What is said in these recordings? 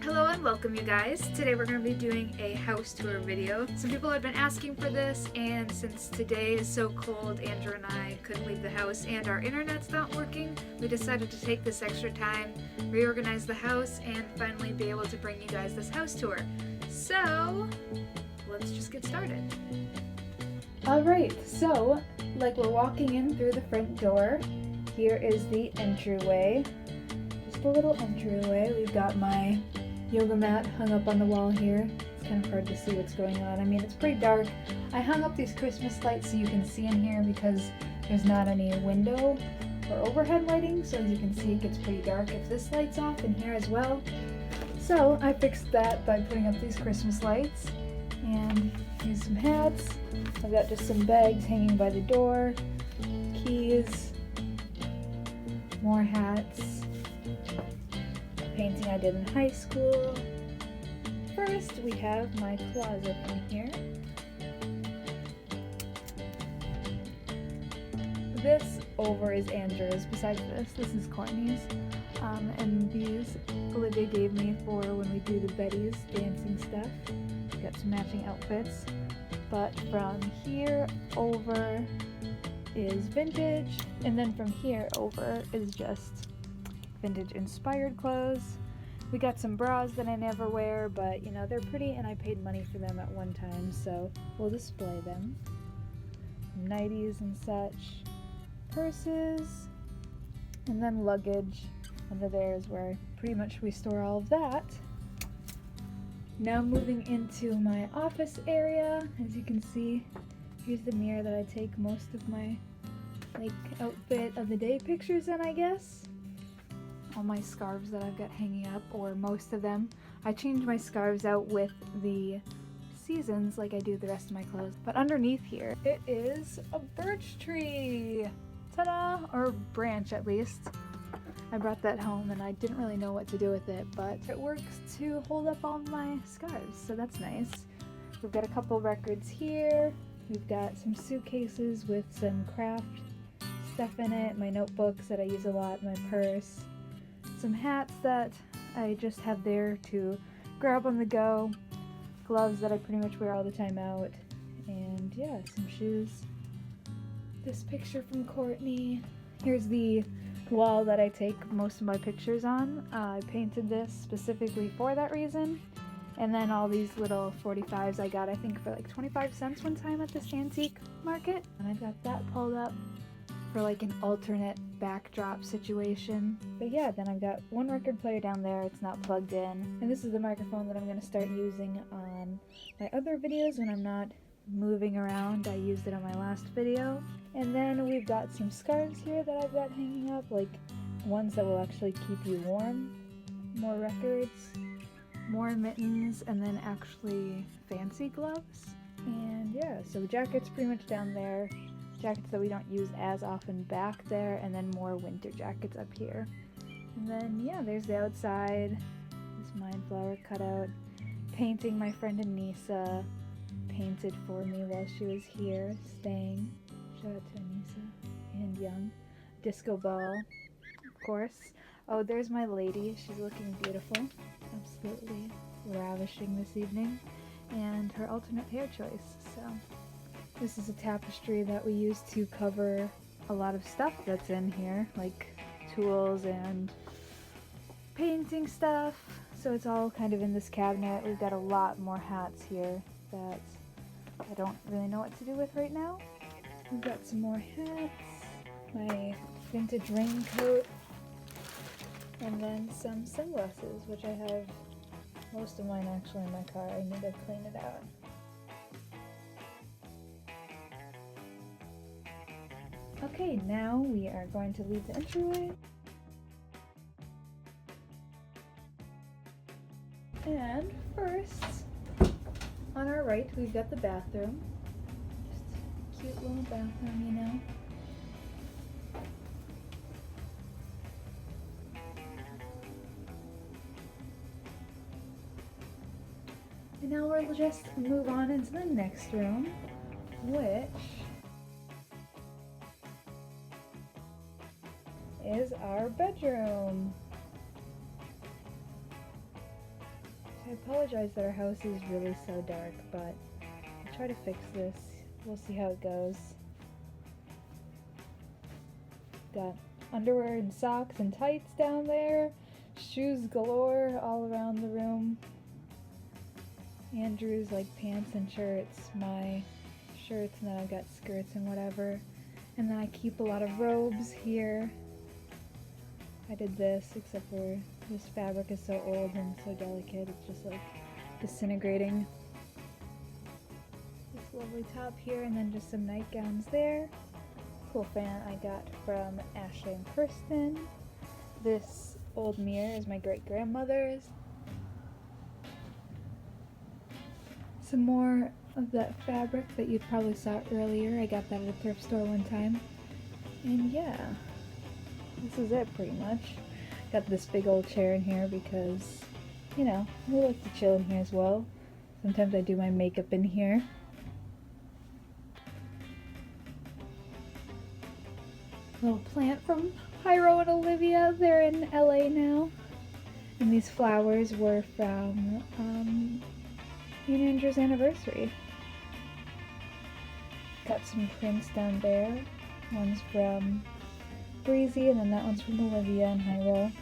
Hello and welcome you guys. Today we're going to be doing a house tour video. Some people have been asking for this, and since today is so cold, Andrew and I couldn't leave the house and our internet's not working, we decided to take this extra time, reorganize the house, and finally be able to bring you guys this house tour. So, let's just get started. Alright, so like we're walking in through the front door. Here is the entryway. Just a little entryway. We've got my yoga mat hung up on the wall here. It's kind of hard to see what's going on. I mean, it's pretty dark. I hung up these Christmas lights so you can see in here because there's not any window or overhead lighting, so as you can see it gets pretty dark if this light's off in here as well. So I fixed that by putting up these Christmas lights. And here's some hats. I've got just some bags hanging by the door, keys, more hats, painting I did in high school. First, we have my closet in here. This over is Andrew's. Besides this is Courtney's. And these Olivia gave me for when we do the Betty's dancing stuff. We've got some matching outfits. But from here over is vintage, and then from here over is just vintage inspired clothes. We got some bras that I never wear, but you know, they're pretty and I paid money for them at one time, so we'll display them. Nighties and such, purses, and then luggage. Under there is where pretty much we store all of that. Now moving into my office area. As you can see, here's the mirror that I take most of my outfit of the day pictures in, I guess. All my scarves that I've got hanging up, or most of them. I change my scarves out with the seasons like I do the rest of my clothes. But underneath here, it is a birch tree! Ta-da! Or branch at least. I brought that home and I didn't really know what to do with it, but it works to hold up all my scarves, so that's nice. We've got a couple records here. We've got some suitcases with some craft stuff in it, my notebooks that I use a lot, my purse, some hats that I just have there to grab on the go, gloves that I pretty much wear all the time out, and yeah, some shoes. This picture from Courtney. Here's the wall that I take most of my pictures on. I painted this specifically for that reason. And then all these little 45s I got, I think, for like 25 cents one time at this antique market. And I got that pulled up for like an alternate backdrop situation. But yeah, then I've got one record player down there, it's not plugged in. And this is the microphone that I'm going to start using on my other videos when I'm not moving around. I used it on my last video. And then we've got some scarves here that I've got hanging up, like ones that will actually keep you warm. More records, more mittens, and then actually fancy gloves. And yeah, so jackets pretty much down there. Jackets that we don't use as often back there, and then more winter jackets up here. And then yeah, there's the outside. This Mindflower cutout. Painting my friend Anissa painted for me while she was here staying. Shout out to Anissa and Young. Disco ball, of course. Oh, there's my lady. She's looking beautiful. Absolutely ravishing this evening. And her alternate hair choice. So this is a tapestry that we use to cover a lot of stuff that's in here, like tools and painting stuff. So it's all kind of in this cabinet. We've got a lot more hats here that I don't really know what to do with right now. We've got some more hats, my vintage raincoat, and then some sunglasses, which I have most of mine actually in my car. I need to clean it out. Okay, now we are going to leave the entryway. And first, on our right, we've got the bathroom. Just a cute little bathroom, you know. And now we'll just move on into the next room, which is our bedroom. I apologize that our house is really so dark, but I'll try to fix this. We'll see how it goes. Got underwear and socks and tights down there. Shoes galore all around the room. Andrew's like pants and shirts, my shirts, and then I've got skirts and whatever. And then I keep a lot of robes here. I did this, except for this fabric is so old and so delicate, it's just like disintegrating. This lovely top here, and then just some nightgowns there. Cool fan I got from Ashley and Kristen. This old mirror is my great-grandmother's. Some more of that fabric that you probably saw earlier. I got that at a thrift store one time. And yeah, this is it pretty much. Got this big old chair in here because, you know, we like to chill in here as well. Sometimes I do my makeup in here. Little plant from Hyro and Olivia. They're in LA now. And these flowers were from me and Andrew's anniversary. Got some prints down there. One's from Breezy, and then that one's from Olivia and Hyro.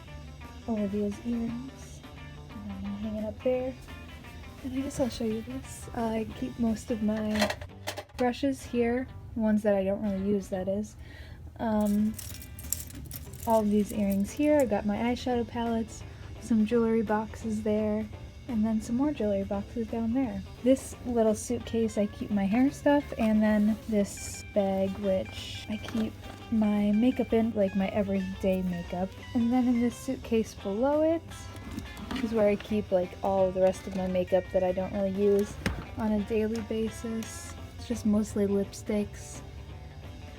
Olivia's earrings. And then hanging up there. And I guess I'll show you this. I keep most of my brushes here. The ones that I don't really use, that is. All of these earrings here. I got my eyeshadow palettes, some jewelry boxes there, and then some more jewelry boxes down there. This little suitcase I keep my hair stuff, and then this bag which I keep my makeup in, like my everyday makeup. And then in this suitcase below it is where I keep like all the rest of my makeup that I don't really use on a daily basis. It's just mostly lipsticks,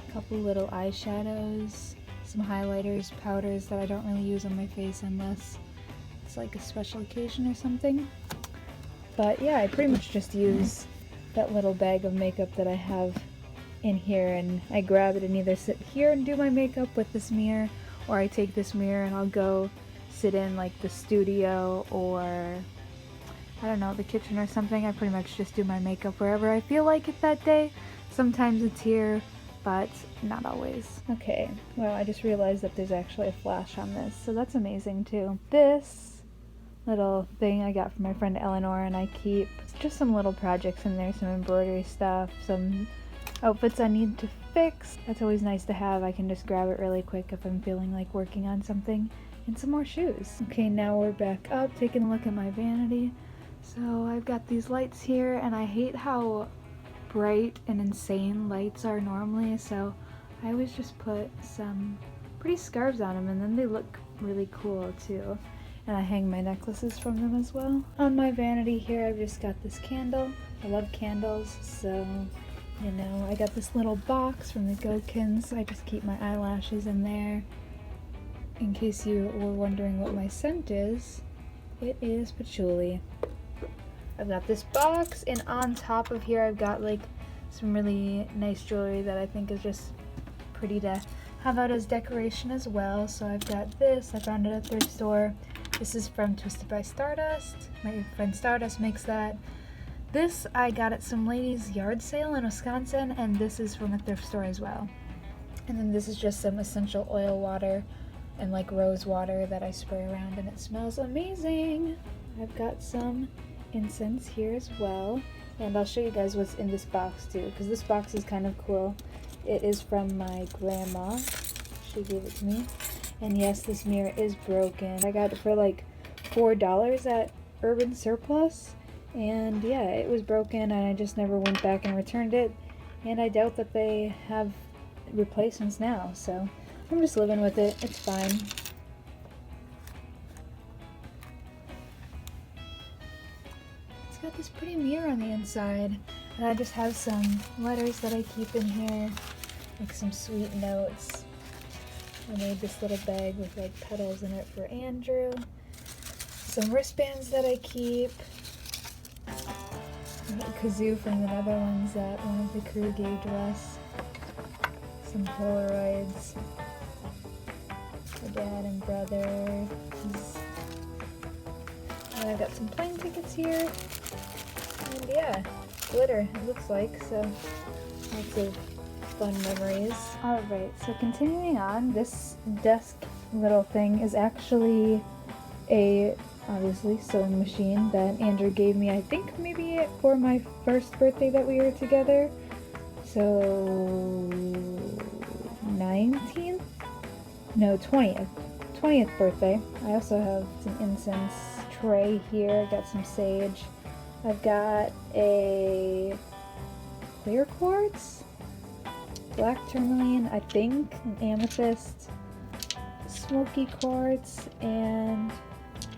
a couple little eyeshadows, some highlighters, powders that I don't really use on my face unless it's like a special occasion or something. But yeah, I pretty much just use that little bag of makeup that I have in here, and I grab it and either sit here and do my makeup with this mirror, or I take this mirror and I'll go sit in like the studio or I don't know, the kitchen or something. I pretty much just do my makeup wherever I feel like it that day. Sometimes it's here, but not always. Okay, well, I just realized that there's actually a flash on this, so that's amazing too. This little thing I got from my friend Eleanor, and I keep just some little projects in there, some embroidery stuff, some outfits I need to fix. That's always nice to have. I can just grab it really quick if I'm feeling like working on something. And some more shoes. Okay, now we're back up, taking a look at my vanity. So I've got these lights here, and I hate how bright and insane lights are normally, so I always just put some pretty scarves on them, and then they look really cool too. And I hang my necklaces from them as well. On my vanity here, I've just got this candle. I love candles, so you know, I got this little box from the Gokins. I just keep my eyelashes in there. In case you were wondering what my scent is, it is patchouli. I've got this box, and on top of here I've got like some really nice jewelry that I think is just pretty to have out as decoration as well. So I've got this, I found it at a thrift store. This is from Twisted by Stardust. My friend Stardust makes that. This I got at some lady's yard sale in Wisconsin, and this is from a thrift store as well. And then this is just some essential oil water and like rose water that I spray around, and it smells amazing. I've got some incense here as well, and I'll show you guys what's in this box too, because this box is kind of cool. It is from my grandma. She gave it to me. And yes, this mirror is broken. I got it for like $4 at Urban Surplus. And yeah, it was broken, and I just never went back and returned it. And I doubt that they have replacements now, so I'm just living with it. It's fine. It's got this pretty mirror on the inside. And I just have some letters that I keep in here, like some sweet notes. I made this little bag with like petals in it for Andrew. Some wristbands that I keep. A kazoo from the Netherlands that one of the crew gave to us. Some Polaroids. My dad and brother. then I've got some plane tickets here. And yeah, glitter, it looks like, so lots of fun memories. Alright, so continuing on, this desk little thing is actually a, obviously, sewing machine that Andrew gave me, I think maybe for my first birthday that we were together. So 19th? No, 20th birthday. I also have some incense tray here. Got some sage. I've got a clear quartz, black tourmaline, I think, an amethyst, smoky quartz, and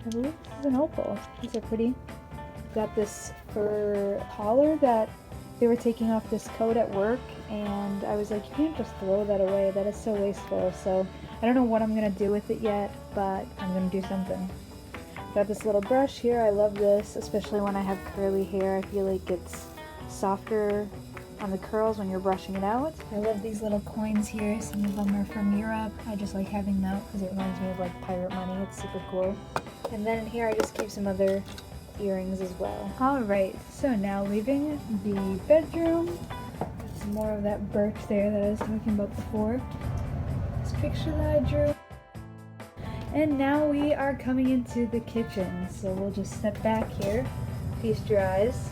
I believe this is an opal. These are pretty. Got this fur collar that they were taking off this coat at work, and I was like, you can't just throw that away. That is so wasteful. So I don't know what I'm gonna do with it yet, but I'm gonna do something. Got this little brush here. I love this, especially when I have curly hair. I feel like it's softer on the curls when you're brushing it out. I love these little coins here. Some of them are from Europe. I just like having them because it reminds me of like pirate money. It's super cool. And then in here I just keep some other earrings as well. Alright, so now leaving the bedroom. Some more of that birch there that I was talking about before. This picture that I drew. And now we are coming into the kitchen, so we'll just step back here, feast your eyes.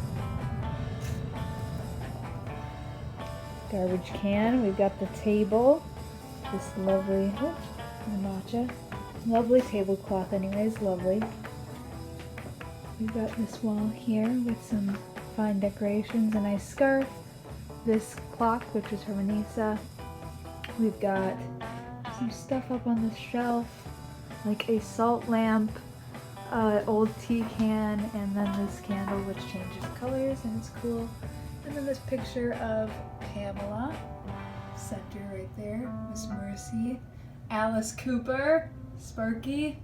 Garbage can, we've got the table, this lovely, matcha, lovely tablecloth anyways, lovely. We've got this wall here with some fine decorations, a nice scarf, this clock which is from Anissa. We've got some stuff up on the shelf, like a salt lamp, old tea can, and then this candle which changes colors and it's cool. And then this picture of Pamela, center right there, Miss Mercy, Alice Cooper, Sparky,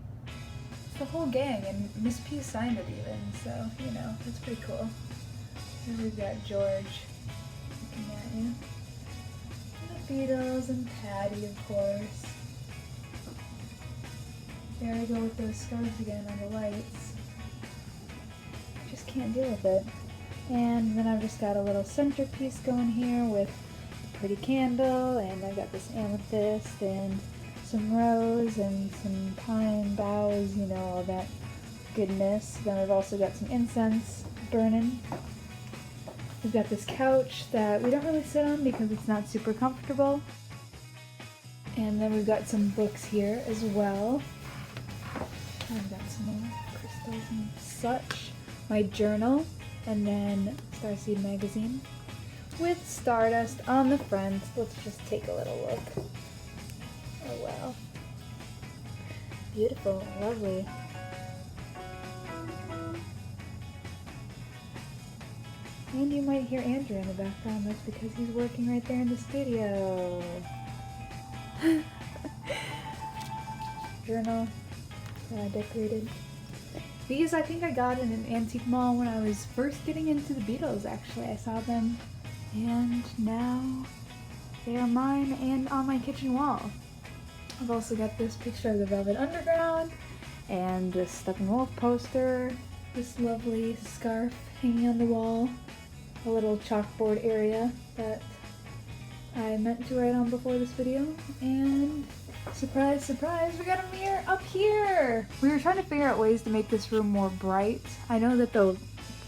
the whole gang, and Miss P signed it even, so, you know, that's pretty cool. And we've got George looking at you. And the Beatles and Patty, of course. There I go with those scarves again on the lights. I just can't deal with it. And then I've just got a little centerpiece going here with a pretty candle, and I got this amethyst and some rose and some pine boughs, you know, all that goodness. Then I've also got some incense burning. We've got this couch that we don't really sit on because it's not super comfortable. And then we've got some books here as well. I've got some more crystals and such. My journal, and then Starseed magazine with Stardust on the front. Let's just take a little look. Oh wow. Beautiful, lovely. And you might hear Andrew in the background. That's because he's working right there in the studio. Journal. Decorated. These I think I got in an antique mall when I was first getting into the Beatles, actually. I saw them, and now they are mine and on my kitchen wall. I've also got this picture of the Velvet Underground, and this Steppenwolf poster, this lovely scarf hanging on the wall, a little chalkboard area that I meant to write on before this video, and surprise, surprise, we got a mirror up here! We were trying to figure out ways to make this room more bright. I know that the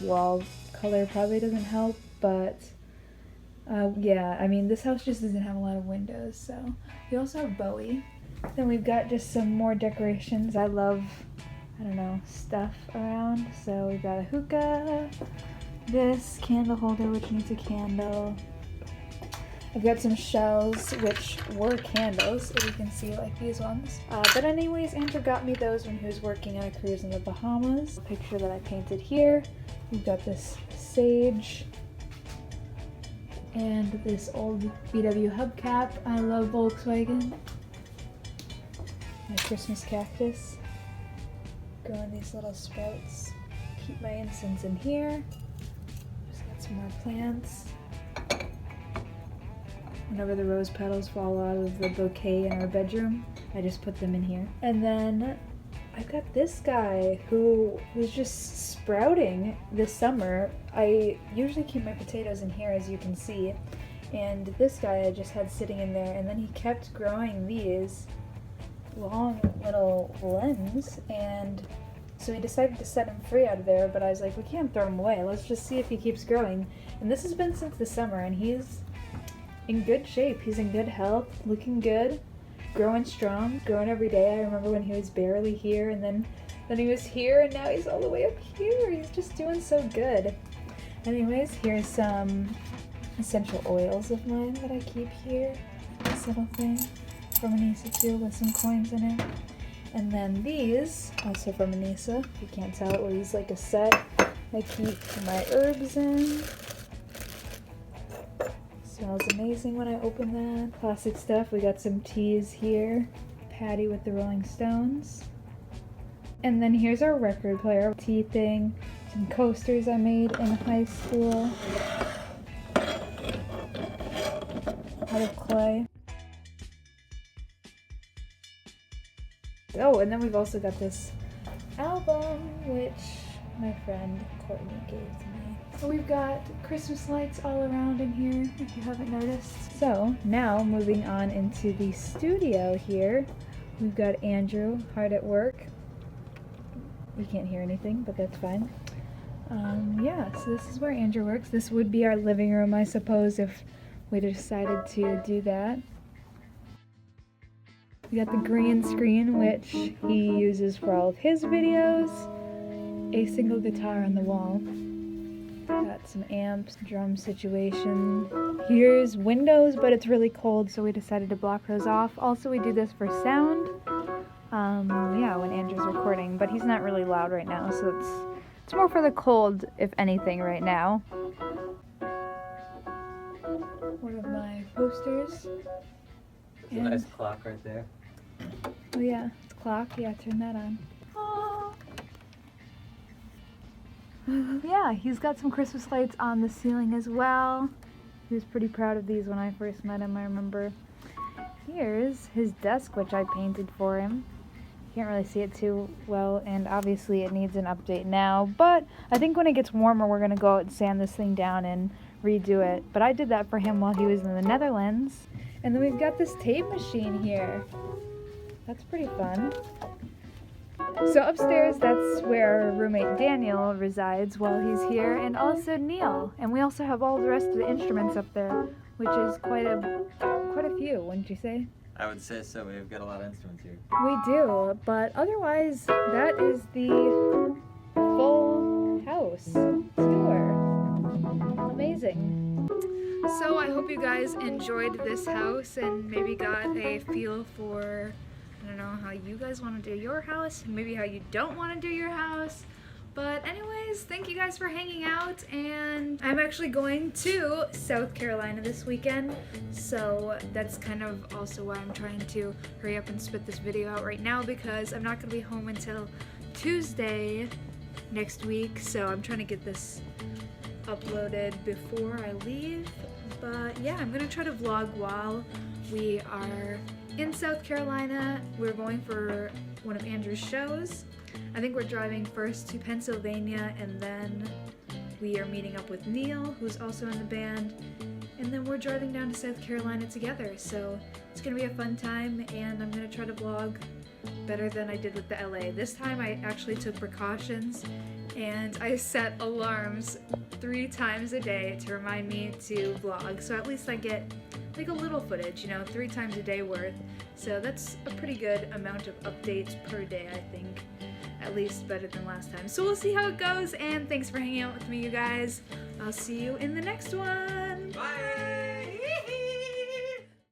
wall color probably doesn't help, but yeah, I mean, this house just doesn't have a lot of windows, so. We also have Bowie. Then we've got just some more decorations. I love, I don't know, stuff around. So we've got a hookah, this candle holder which needs a candle. I've got some shells, which were candles, as you can see, like these ones. But anyways, Andrew got me those when he was working on a cruise in the Bahamas. A picture that I painted here. We've got this sage and this old VW hubcap. I love Volkswagen. My Christmas cactus. Growing these little sprouts. Keep my incense in here. Just got some more plants. Whenever the rose petals fall out of the bouquet in our bedroom, I just put them in here. And then I've got this guy who was just sprouting this summer. I usually keep my potatoes in here, as you can see, and this guy I just had sitting in there, and then he kept growing these long little limbs, and so we decided to set him free out of there, but I was like, we can't throw him away. Let's just see if he keeps growing. And this has been since the summer, and he's in good shape. He's in good health, looking good, growing strong, growing every day. I remember when he was barely here, and then he was here, and now he's all the way up here. He's just doing so good. Anyways, here's some essential oils of mine that I keep here. This little thing from Anissa too, with some coins in it. And then these, also from Anissa, you can't tell it, well, these like a set I keep my herbs in. Smells amazing when I open that. Classic stuff. We got some teas here. Patty with the Rolling Stones. And then here's our record player. Tea thing. Some coasters I made in high school. Out of clay. Oh, and then we've also got this album, which my friend Courtney gave to me. So we've got Christmas lights all around in here, if you haven't noticed. So now moving on into the studio here, we've got Andrew hard at work. You can't hear anything, but that's fine. Yeah, so this is where Andrew works. This would be our living room, I suppose, if we decided to do that. We got the green screen, which he uses for all of his videos. A single guitar on the wall. Got some amps, drum situation. Here's windows, but it's really cold, so we decided to block those off. Also, we do this for sound. Yeah, when Andrew's recording, but he's not really loud right now, so it's more for the cold, if anything, right now. One of my posters. There's a nice clock right there. Oh yeah, it's a clock. Yeah, turn that on. Yeah, he's got some Christmas lights on the ceiling as well. He was pretty proud of these when I first met him, I remember. Here's his desk, which I painted for him. Can't really see it too well, and obviously it needs an update now, but I think when it gets warmer we're gonna go out and sand this thing down and redo it. But I did that for him while he was in the Netherlands. And then we've got this tape machine here. That's pretty fun. So upstairs, that's where our roommate Daniel resides while he's here, and also Neil. And we also have all the rest of the instruments up there, which is quite a few, wouldn't you say? I would say so. We've got a lot of instruments here. We do, but otherwise, that is the full house tour. Amazing. So I hope you guys enjoyed this house and maybe got a feel for, I don't know, how you guys want to do your house, and maybe how you don't want to do your house. But anyways, thank you guys for hanging out, and I'm actually going to South Carolina this weekend, so that's kind of also why I'm trying to hurry up and spit this video out right now, because I'm not going to be home until Tuesday next week, so I'm trying to get this uploaded before I leave. But yeah, I'm going to try to vlog while we are in South Carolina. We're going for one of Andrew's shows. I think we're driving first to Pennsylvania, and then we are meeting up with Neil, who's also in the band, and then we're driving down to South Carolina together. So it's gonna be a fun time, and I'm gonna try to vlog better than I did with the LA. This time I actually took precautions, and I set alarms 3 times a day to remind me to vlog. So at least I get like a little footage, you know, 3 times a day worth. So that's a pretty good amount of updates per day, I think. At least better than last time. So we'll see how it goes, and thanks for hanging out with me, you guys. I'll see you in the next one.